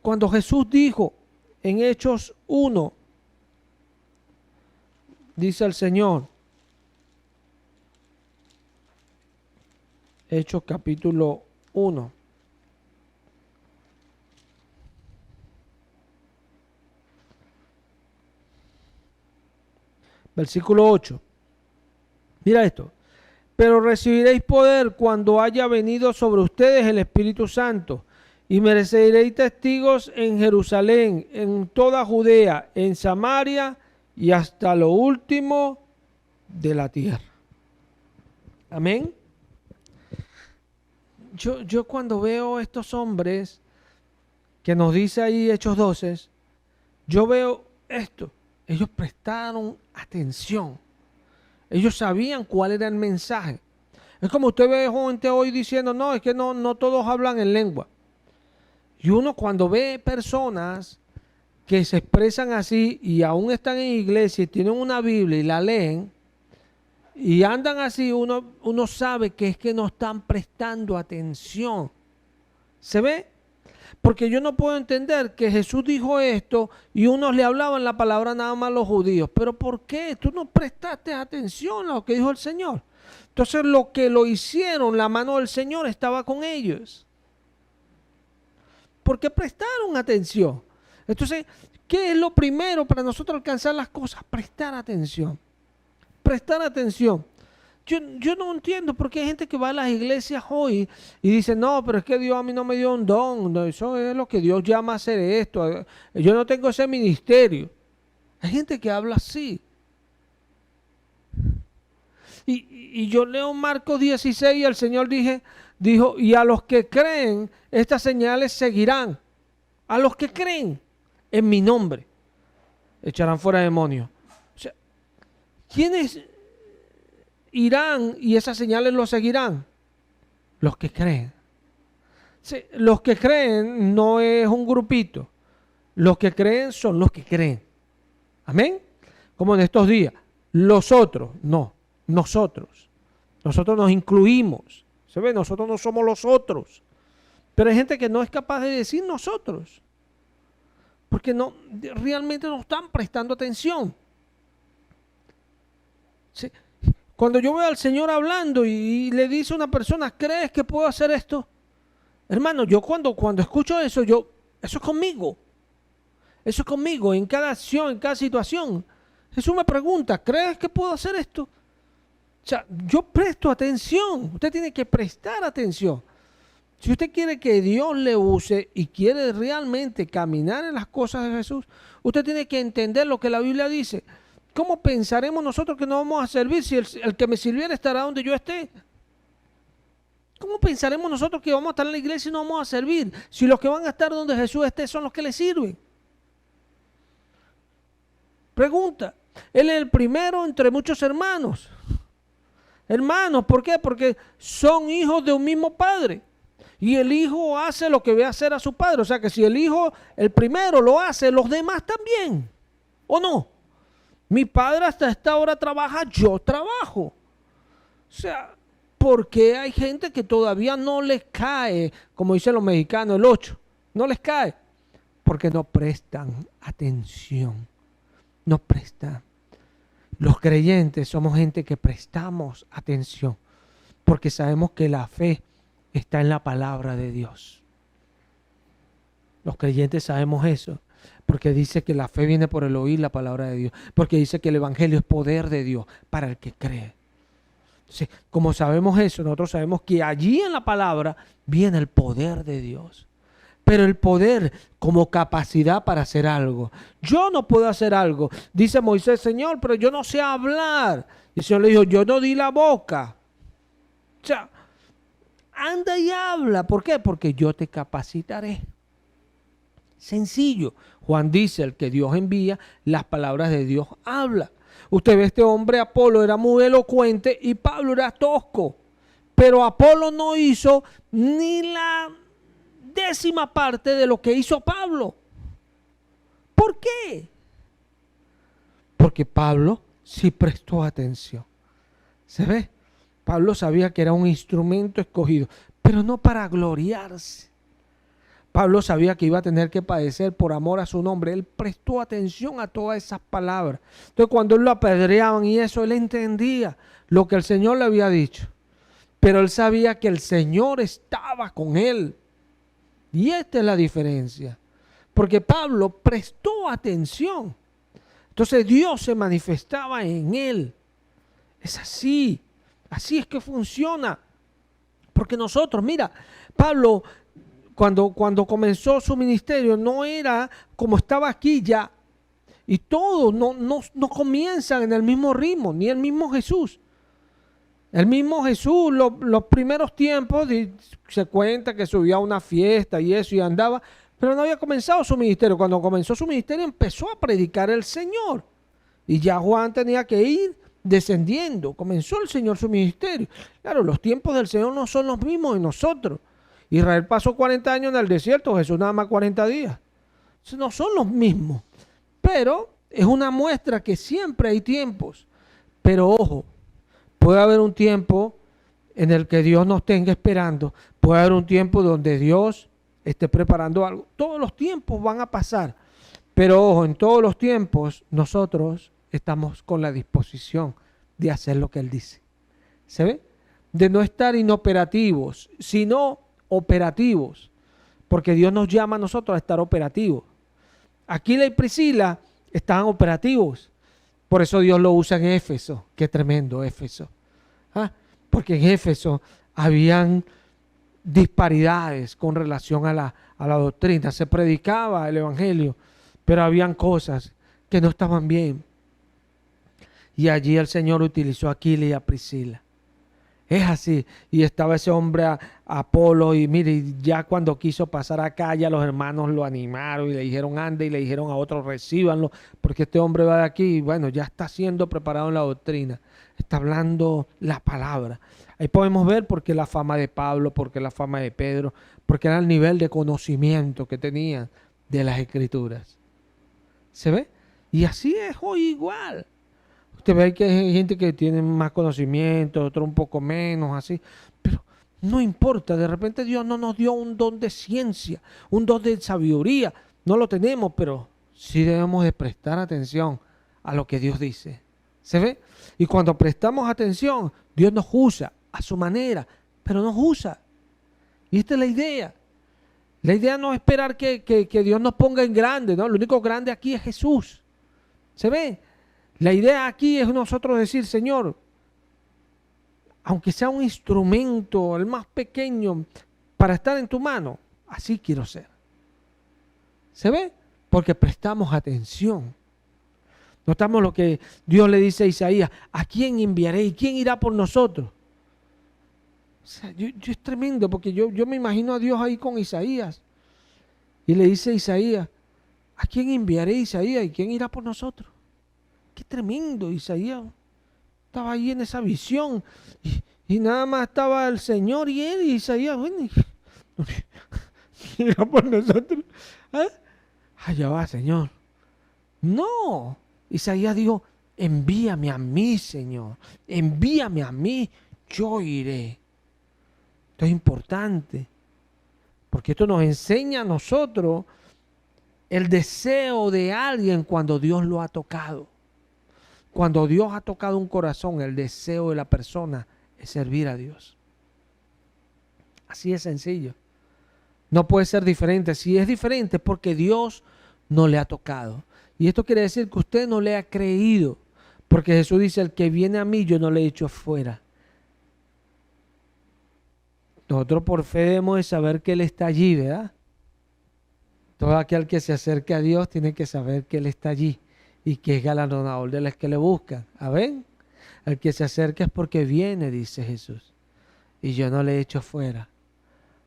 Cuando Jesús dijo en Hechos 1, dice el Señor, Hechos capítulo 1, versículo 8. Mira esto. Pero recibiréis poder cuando haya venido sobre ustedes el Espíritu Santo, y me seréis testigos en Jerusalén, en toda Judea, en Samaria y hasta lo último de la tierra. Amén. Yo cuando veo estos hombres que nos dice ahí Hechos 12, yo veo esto. Ellos prestaron atención. Ellos sabían cuál era el mensaje. Es como usted ve gente hoy diciendo, no, es que no todos hablan en lengua. Y uno cuando ve personas que se expresan así y aún están en iglesia y tienen una Biblia y la leen y andan así, uno sabe que es que no están prestando atención. ¿Se ve? Porque yo no puedo entender que Jesús dijo esto y unos le hablaban la palabra nada más a los judíos. ¿Pero por qué? Tú no prestaste atención a lo que dijo el Señor. Entonces lo que lo hicieron, la mano del Señor estaba con ellos. Porque prestaron atención. Entonces, ¿qué es lo primero para nosotros alcanzar las cosas? Prestar atención. Prestar atención. Yo no entiendo por qué hay gente que va a las iglesias hoy y dice, no, pero es que Dios a mí no me dio un don. No, eso es lo que Dios llama a hacer esto. Yo no tengo ese ministerio. Hay gente que habla así. Y yo leo Marcos 16 y el Señor dijo, y a los que creen, estas señales seguirán. A los que creen en mi nombre, echarán fuera demonios. O sea, ¿quiénes irán y esas señales los seguirán? Los que creen. Sí, los que creen no es un grupito. Los que creen son los que creen. Amén. Como en estos días. Los otros, no. Nosotros. Nosotros nos incluimos. ¿Se ve? Nosotros no somos los otros. Pero hay gente que no es capaz de decir nosotros. Porque realmente no están prestando atención. ¿Sí? Cuando yo veo al Señor hablando y le dice a una persona, ¿crees que puedo hacer esto? Hermano, yo cuando escucho eso, eso es conmigo. Eso es conmigo, en cada acción, en cada situación. Jesús me pregunta, ¿crees que puedo hacer esto? O sea, yo presto atención. Usted tiene que prestar atención. Si usted quiere que Dios le use y quiere realmente caminar en las cosas de Jesús, usted tiene que entender lo que la Biblia dice. ¿Cómo pensaremos nosotros que no vamos a servir si el que me sirviera estará donde yo esté? ¿Cómo pensaremos nosotros que vamos a estar en la iglesia y no vamos a servir si los que van a estar donde Jesús esté son los que le sirven? Pregunta. Él es el primero entre muchos hermanos. Hermanos, ¿por qué? Porque son hijos de un mismo padre. Y el hijo hace lo que ve hacer a su padre. O sea que si el hijo, el primero lo hace, los demás también. ¿O no? Mi padre hasta esta hora trabaja, yo trabajo. O sea, ¿por qué hay gente que todavía no les cae, como dicen los mexicanos, el 8? No les cae. Porque no prestan atención. No prestan. Los creyentes somos gente que prestamos atención. Porque sabemos que la fe está en la palabra de Dios. Los creyentes sabemos eso. Porque dice que la fe viene por el oír la palabra de Dios. Porque dice que el evangelio es poder de Dios para el que cree. Entonces, como sabemos eso, nosotros sabemos que allí en la palabra viene el poder de Dios. Pero el poder como capacidad para hacer algo. Yo no puedo hacer algo. Dice Moisés, Señor, pero yo no sé hablar. Y el Señor le dijo, yo no di la boca. O sea, anda y habla. ¿Por qué? Porque yo te capacitaré. Sencillo. Juan dice, el que Dios envía, las palabras de Dios habla. Usted ve este hombre Apolo, era muy elocuente y Pablo era tosco. Pero Apolo no hizo ni la 10ª parte de lo que hizo Pablo. ¿Por qué? Porque Pablo sí prestó atención. ¿Se ve? Pablo sabía que era un instrumento escogido, pero no para gloriarse. Pablo sabía que iba a tener que padecer por amor a su nombre. Él prestó atención a todas esas palabras. Entonces cuando él lo apedreaban y eso, él entendía lo que el Señor le había dicho. Pero él sabía que el Señor estaba con él. Y esta es la diferencia. Porque Pablo prestó atención. Entonces Dios se manifestaba en él. Es así. Así es que funciona. Porque nosotros, mira, Pablo, cuando comenzó su ministerio, no era como estaba aquí ya. Y todos no comienzan en el mismo ritmo, ni el mismo Jesús. El mismo Jesús, los primeros tiempos, se cuenta que subía a una fiesta y eso y andaba, pero no había comenzado su ministerio. Cuando comenzó su ministerio empezó a predicar el Señor. Y ya Juan tenía que ir descendiendo. Comenzó el Señor su ministerio. Claro, los tiempos del Señor no son los mismos de nosotros. Israel pasó 40 años en el desierto, Jesús nada más 40 días. No son los mismos. Pero es una muestra que siempre hay tiempos. Pero ojo, puede haber un tiempo en el que Dios nos tenga esperando. Puede haber un tiempo donde Dios esté preparando algo. Todos los tiempos van a pasar. Pero ojo, en todos los tiempos nosotros estamos con la disposición de hacer lo que Él dice. ¿Se ve? De no estar inoperativos, sino operativos. Porque Dios nos llama a nosotros a estar operativos. Aquila y Priscila estaban operativos. Por eso Dios lo usa en Éfeso. Qué tremendo Éfeso. Porque en Éfeso habían disparidades con relación a la doctrina. Se predicaba el evangelio, pero habían cosas que no estaban bien. Y allí el Señor utilizó a Aquila y a Priscila. Es así. Y estaba ese hombre Apolo y mire, ya cuando quiso pasar acá, ya los hermanos lo animaron y le dijeron ande y le dijeron a otros recíbanlo, porque este hombre va de aquí y bueno, ya está siendo preparado en la doctrina. Está hablando la palabra. Ahí podemos ver por qué la fama de Pablo, por qué la fama de Pedro, porque era el nivel de conocimiento que tenían de las Escrituras. ¿Se ve? Y así es hoy igual. Usted ve que hay gente que tiene más conocimiento, otro un poco menos, así. Pero no importa, de repente Dios no nos dio un don de ciencia, un don de sabiduría. No lo tenemos, pero sí debemos de prestar atención a lo que Dios dice. ¿Se ve? Y cuando prestamos atención, Dios nos usa a su manera, pero nos usa. Y esta es la idea. La idea no es esperar que Dios nos ponga en grande, ¿no? Lo único grande aquí es Jesús. ¿Se ve? La idea aquí es nosotros decir, Señor, aunque sea un instrumento, el más pequeño, para estar en tu mano, así quiero ser. ¿Se ve? Porque prestamos atención. Notamos lo que Dios le dice a Isaías, ¿a quién enviaré y quién irá por nosotros? O sea, yo es tremendo porque yo me imagino a Dios ahí con Isaías. Y le dice a Isaías, ¿a quién enviaré Isaías y quién irá por nosotros? Qué tremendo, Isaías estaba ahí en esa visión y nada más estaba el Señor y él y Isaías, bueno, Mira por nosotros. ¿Ah? Allá va, Señor. No. Isaías dijo, envíame a mí, Señor. Envíame a mí, yo iré. Esto es importante. Porque esto nos enseña a nosotros el deseo de alguien cuando Dios lo ha tocado. Cuando Dios ha tocado un corazón, el deseo de la persona es servir a Dios. Así es sencillo. No puede ser diferente. Si es diferente es porque Dios no le ha tocado. Y esto quiere decir que usted no le ha creído. Porque Jesús dice, el que viene a mí yo no le echo fuera. Nosotros por fe debemos de saber que Él está allí, ¿verdad? Todo aquel que se acerque a Dios tiene que saber que Él está allí y que es galardonador de los que le buscan. ¿Ven? El que se acerca es porque viene, dice Jesús. Y yo no le echo fuera.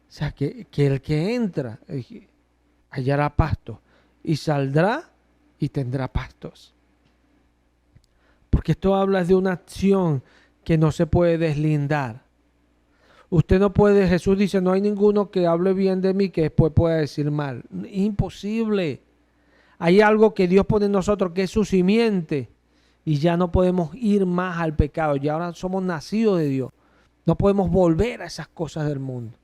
O sea, que el que entra hallará pasto y saldrá y tendrá pastos. Porque esto habla de una acción que no se puede deslindar. Usted no puede, Jesús dice, no hay ninguno que hable bien de mí que después pueda decir mal. Imposible. Hay algo que Dios pone en nosotros que es su simiente y ya no podemos ir más al pecado. Ya ahora somos nacidos de Dios. No podemos volver a esas cosas del mundo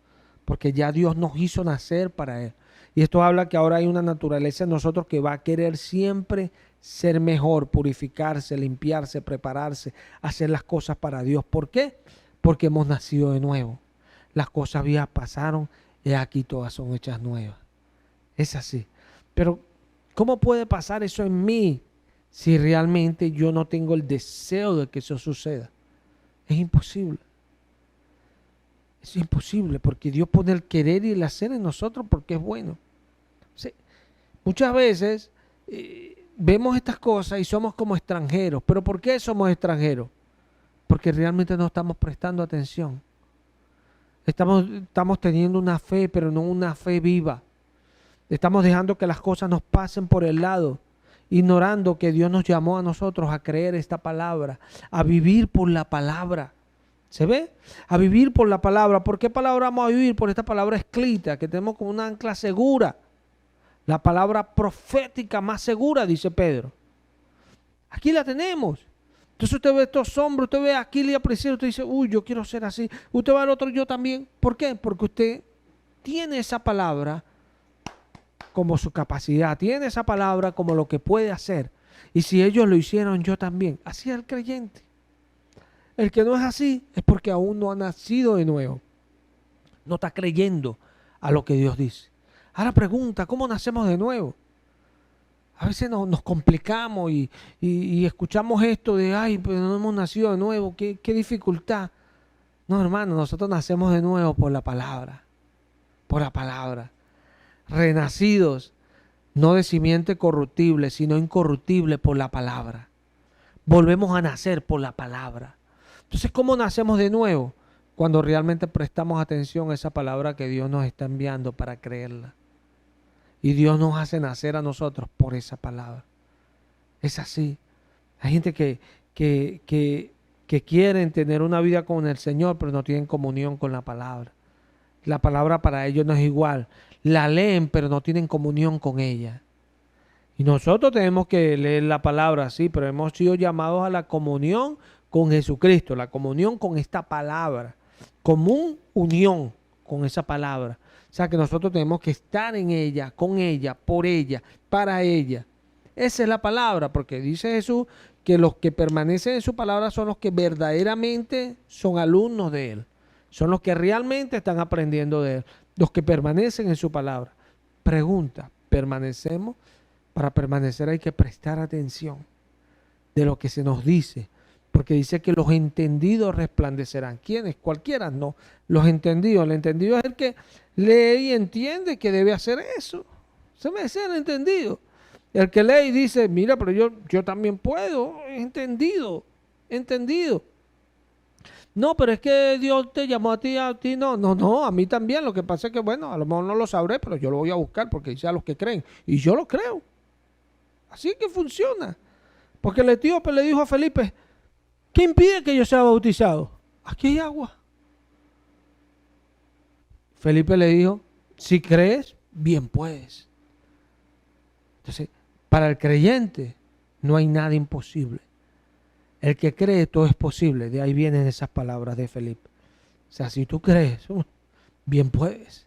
porque ya Dios nos hizo nacer para Él. Y esto habla que ahora hay una naturaleza en nosotros que va a querer siempre ser mejor, purificarse, limpiarse, prepararse, hacer las cosas para Dios. ¿Por qué? Porque hemos nacido de nuevo. Las cosas viejas pasaron y aquí todas son hechas nuevas. Es así. Pero ¿cómo puede pasar eso en mí si realmente yo no tengo el deseo de que eso suceda? Es imposible. Es imposible porque Dios pone el querer y el hacer en nosotros porque es bueno. Sí. Muchas veces vemos estas cosas y somos como extranjeros. ¿Pero por qué somos extranjeros? Porque realmente no estamos prestando atención. Estamos teniendo una fe, pero no una fe viva. Estamos dejando que las cosas nos pasen por el lado, ignorando que Dios nos llamó a nosotros a creer esta palabra, a vivir por la palabra. ¿Se ve? A vivir por la palabra. ¿Por qué palabra vamos a vivir? Por esta palabra escrita, que tenemos como una ancla segura. La palabra profética más segura, dice Pedro. Aquí la tenemos. Entonces usted ve estos hombres, usted ve a Aquiles y a Priscila, usted dice, uy, yo quiero ser así. Usted va al otro, yo también. ¿Por qué? Porque usted tiene esa palabra como su capacidad, tiene esa palabra como lo que puede hacer. Y si ellos lo hicieron, yo también. Así es el creyente. El que no es así es porque aún no ha nacido de nuevo. No está creyendo a lo que Dios dice. Ahora pregunta, ¿cómo nacemos de nuevo? A veces nos complicamos y escuchamos esto de, ay, pero no hemos nacido de nuevo, qué dificultad. No, hermano, nosotros nacemos de nuevo por la palabra. Por la palabra. Renacidos, no de simiente corruptible, sino incorruptible por la palabra. Volvemos a nacer por la palabra. Entonces, ¿cómo nacemos de nuevo? Cuando realmente prestamos atención a esa palabra que Dios nos está enviando para creerla. Y Dios nos hace nacer a nosotros por esa palabra. Es así. Hay gente que quieren tener una vida con el Señor, pero no tienen comunión con la palabra. La palabra para ellos no es igual. La leen, pero no tienen comunión con ella. Y nosotros tenemos que leer la palabra, sí, pero hemos sido llamados a la comunión con Jesucristo, la comunión con esta palabra, común unión con esa palabra. O sea que nosotros tenemos que estar en ella, con ella, por ella, para ella. Esa es la palabra, porque dice Jesús que los que permanecen en su palabra son los que verdaderamente son alumnos de Él. Son los que realmente están aprendiendo de Él. Los que permanecen en su palabra. Pregunta, ¿permanecemos? Para permanecer hay que prestar atención de lo que se nos dice. Porque dice que los entendidos resplandecerán. ¿Quiénes? Cualquiera, no. Los entendidos. El entendido es el que lee y entiende que debe hacer eso. Se me dice el entendido. El que lee y dice, mira, pero yo también puedo. Entendido. Entendido. No, pero es que Dios te llamó a ti no. No, a mí también. Lo que pasa es que, bueno, a lo mejor no lo sabré, pero yo lo voy a buscar porque dice a los que creen. Y yo lo creo. Así que funciona. Porque el etíope le dijo a Felipe, ¿qué impide que yo sea bautizado? Aquí hay agua. Felipe le dijo, si crees, bien puedes. Entonces, para el creyente no hay nada imposible. El que cree, todo es posible. De ahí vienen esas palabras de Felipe. O sea, si tú crees, bien puedes.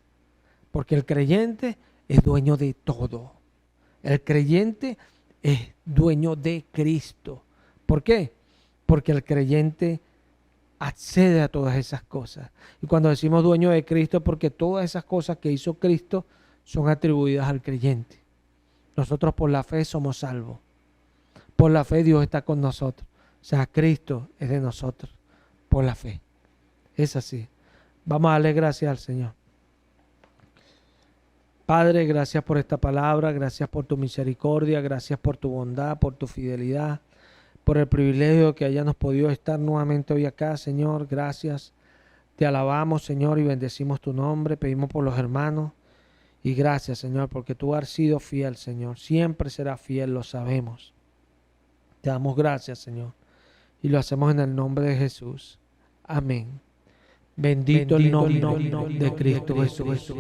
Porque el creyente es dueño de todo. El creyente es dueño de Cristo. ¿Por qué? Porque el creyente accede a todas esas cosas. Y cuando decimos dueño de Cristo, porque todas esas cosas que hizo Cristo son atribuidas al creyente. Nosotros por la fe somos salvos. Por la fe Dios está con nosotros. O sea, Cristo es de nosotros. Por la fe. Es así. Vamos a darle gracias al Señor. Padre, gracias por esta palabra, gracias por tu misericordia, gracias por tu bondad, por tu fidelidad, por el privilegio que hayamos podido estar nuevamente hoy acá, Señor. Gracias. Te alabamos, Señor, y bendecimos tu nombre. Pedimos por los hermanos. Y gracias, Señor, porque tú has sido fiel, Señor. Siempre serás fiel, lo sabemos. Te damos gracias, Señor. Y lo hacemos en el nombre de Jesús. Amén. Bendito el nombre de Cristo Jesús.